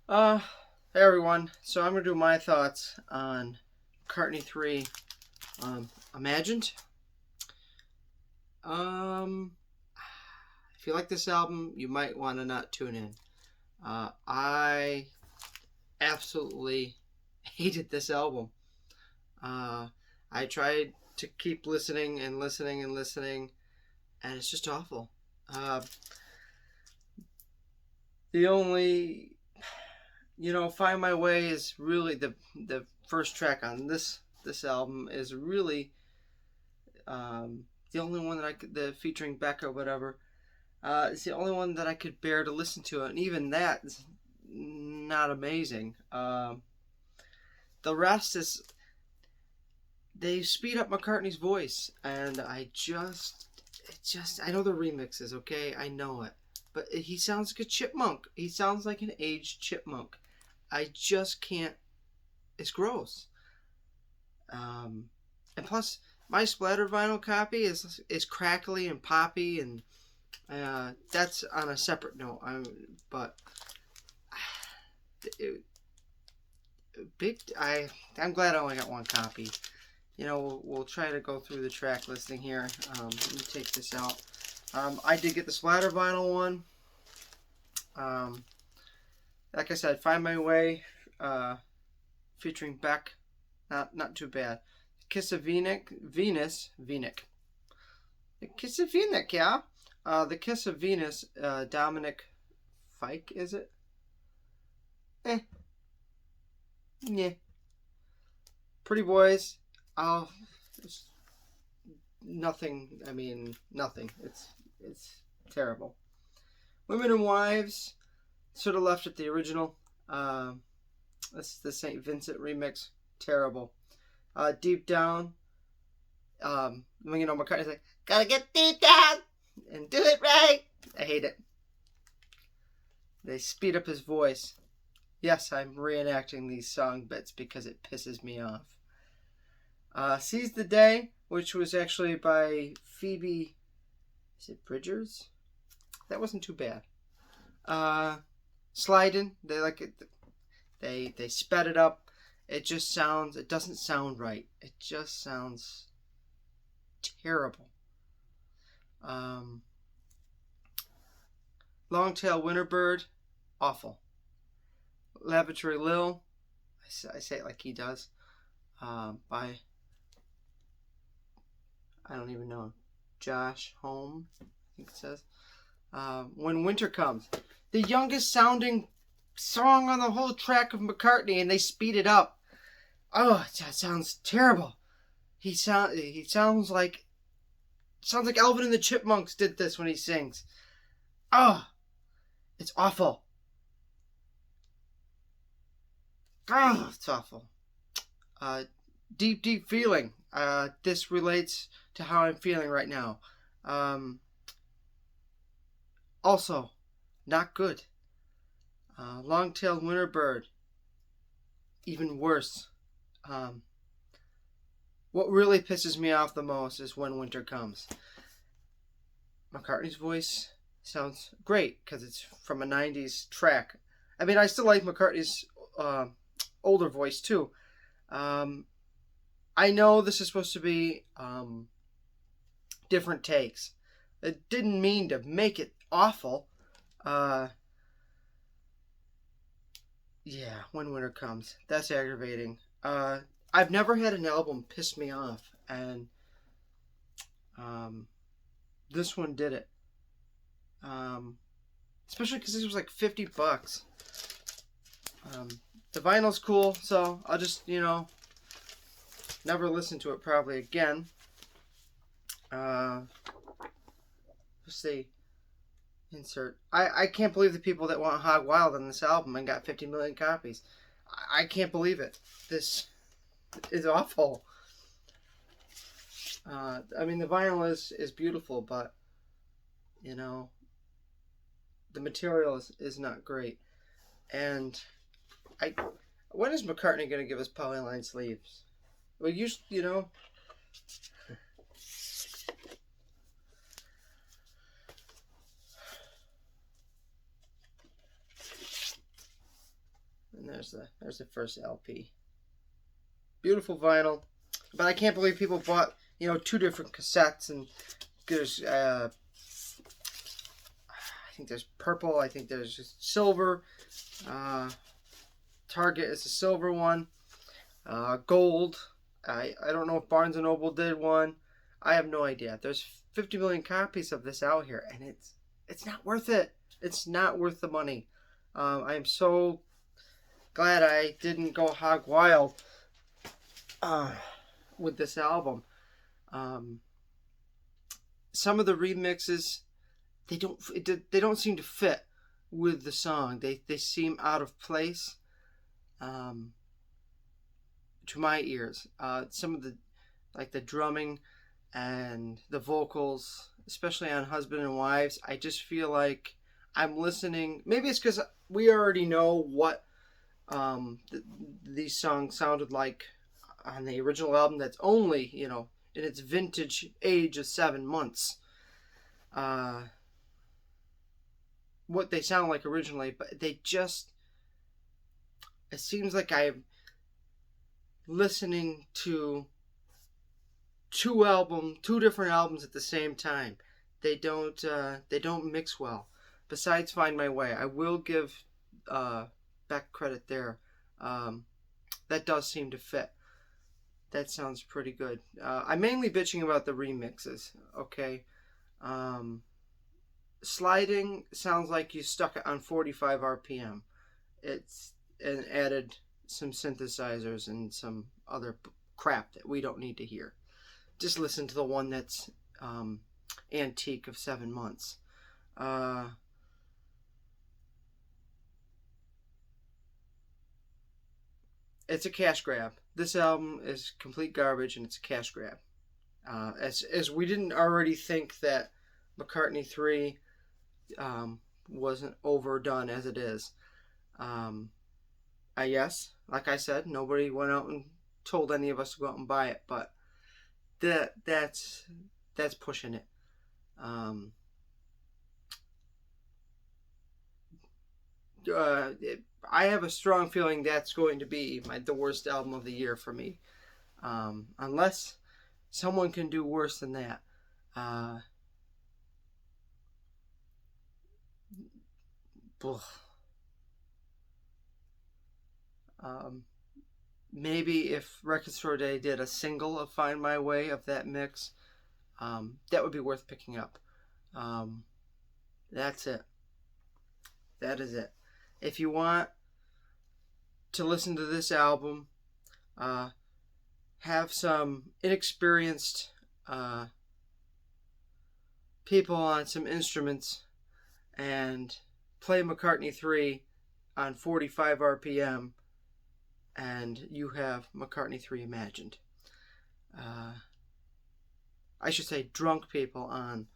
Uh, hey everyone. So I'm gonna do my thoughts on McCartney III. Imagined. Um, if you like this album, you might want to not tune in. I absolutely hated this album. Uh, I tried to keep listening and listening and listening, and it's just awful. Uh, the only Find My Way is really the first track on this album is really the only one that I could, the featuring Beck or whatever. It's the only one that I could bear to listen to, and even that is not amazing. The rest is they speed up McCartney's voice, and I know the remixes, okay, I know it, but he sounds like a chipmunk. He sounds like an aged chipmunk. I just can't. It's gross. And plus, my splatter vinyl copy is crackly and poppy, and that's on a separate note. But it, I'm glad I only got one copy. We'll try to go through the track listing here. Let me take this out. I did get the splatter vinyl one. Like I said, Find My Way, featuring Beck, not too bad. Kiss of Venus. The Kiss of Venus, yeah. The Kiss of Venus, Dominic Fike, is it? Yeah. Pretty Boys. Oh, nothing. I mean, nothing. It's terrible. Women and Wives. Should have left it the original. That's the St. Vincent remix. Terrible. Deep Down. McCartney's like, gotta get deep down and do it right. I hate it. They speed up his voice. Yes, I'm reenacting these song bits because it pisses me off. Seize the Day, which was actually by Phoebe. Is it Bridgers? That wasn't too bad. Sliding. They like it. They sped it up. It doesn't sound right. It just sounds terrible. Longtail Winterbird, awful. Lavatory Lil, I say it like he does, by, I don't even know, Josh Home, I think it says. When Winter Comes, the youngest sounding song on the whole track of McCartney, and they speed it up. Oh, that sounds terrible. He sounds like Alvin and the Chipmunks did this when he sings. Oh, it's awful. Oh, it's awful. Deep Feeling. This relates to how I'm feeling right now. Also, not good. Long-tailed Winterbird. Even worse. What really pisses me off the most is When Winter Comes. McCartney's voice sounds great because it's from a 90s track. I mean, I still like McCartney's older voice too. I know this is supposed to be different takes. It didn't mean to make it awful. Yeah, When Winter Comes. That's aggravating. I've never had an album piss me off, and this one did it. Especially because this was like $50. The vinyl's cool, so I'll just, never listen to it probably again. Let's see. Insert. I can't believe the people that want Hog Wild on this album and got 50 million copies. I can't believe it. This is awful. I mean, the vinyl is beautiful, but, the material is not great. And when is McCartney going to give us polyline sleeves? Well, you know. And there's the first LP. Beautiful vinyl, but I can't believe people bought, you know, 2 different cassettes. And there's I think there's purple. I think there's just silver. Target is a silver one. Gold. I don't know if Barnes and Noble did one. I have no idea. There's 50 million copies of this out here, and it's not worth it. It's not worth the money. I am so glad I didn't go hog wild with this album. Some of the remixes, they don't seem to fit with the song. They seem out of place to my ears. Some of the drumming and the vocals, especially on Husband and Wives, I just feel like I'm listening. Maybe it's because we already know what these songs sounded like on the original album that's only, you know, in its vintage age of 7 months. What they sound like originally, but they just, it seems like I'm listening to 2 different albums at the same time. They don't mix well. Besides Find My Way, I will give Beck credit there. That does seem to fit. That sounds pretty good. I'm mainly bitching about the remixes, okay? Sliding sounds like you stuck it on 45 RPM. And added some synthesizers and some other crap that we don't need to hear. Just listen to the one that's antique of 7 months. It's a cash grab. This album is complete garbage, and it's a cash grab. As we didn't already think that McCartney III wasn't overdone as it is. Yes, like I said, nobody went out and told any of us to go out and buy it, but that's pushing it. I have a strong feeling that's going to be the worst album of the year for me, unless someone can do worse than that. Maybe if Record Store Day did a single of Find My Way of that mix, that would be worth picking up. That's it. That is it. If you want to listen to this album, have some inexperienced people on some instruments and play McCartney III on 45 RPM, and you have McCartney III imagined. I should say drunk people on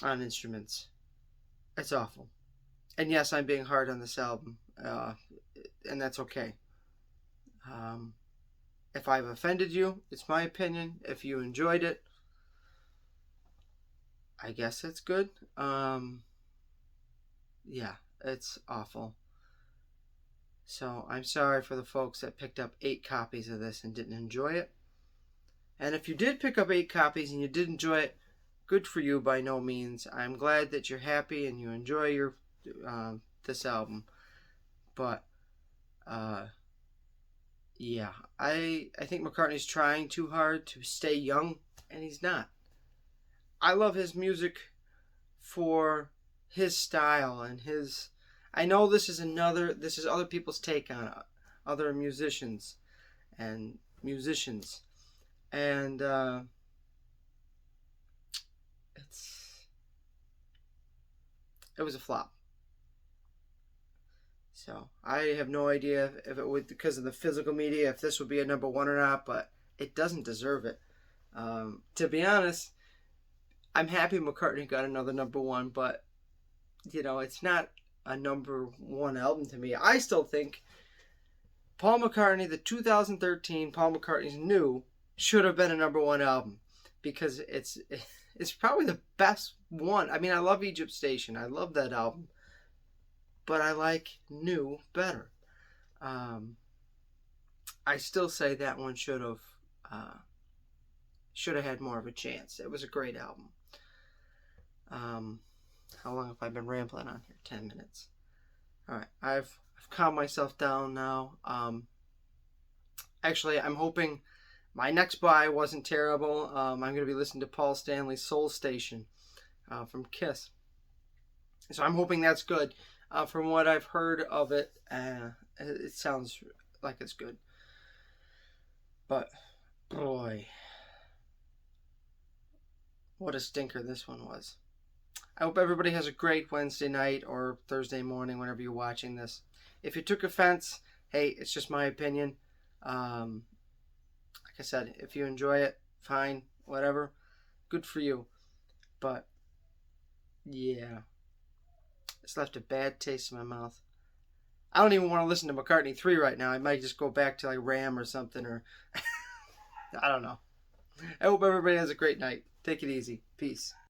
instruments. It's awful. And yes, I'm being hard on this album, and that's okay. If I've offended you, it's my opinion. If you enjoyed it, I guess it's good. Yeah, it's awful. So I'm sorry for the folks that picked up 8 copies of this and didn't enjoy it. And if you did pick up 8 copies and you did enjoy it, good for you by no means. I'm glad that you're happy and you enjoy your this album. But yeah, I think McCartney's trying too hard to stay young, and he's not. I love his music for his style and his. I know this is other people's take on it, other musicians, and it was a flop. So I have no idea if it would, because of the physical media, if this would be a number 1 or not, but it doesn't deserve it. To be honest, I'm happy McCartney got another number 1, but you know, it's not a number 1 album to me. I still think Paul McCartney, the 2013 Paul McCartney's New, should have been a number 1 album, because it's probably the best one. I mean, I love Egypt Station. I love that album. but I like New better. I still say that one should have had more of a chance. It was a great album. How long have I been rambling on here? 10 minutes. All right, I've calmed myself down now. Actually, I'm hoping my next buy wasn't terrible. I'm going to be listening to Paul Stanley's Soul Station from Kiss. So I'm hoping that's good. From what I've heard of it, it sounds like it's good. But, boy, what a stinker this one was. I hope everybody has a great Wednesday night or Thursday morning whenever you're watching this. If you took offense, hey, it's just my opinion. Like I said, if you enjoy it, fine, whatever. Good for you. But, yeah. It's left a bad taste in my mouth. I don't even want to listen to McCartney III right now. I might just go back to like Ram or something, or I don't know. I hope everybody has a great night. Take it easy. Peace.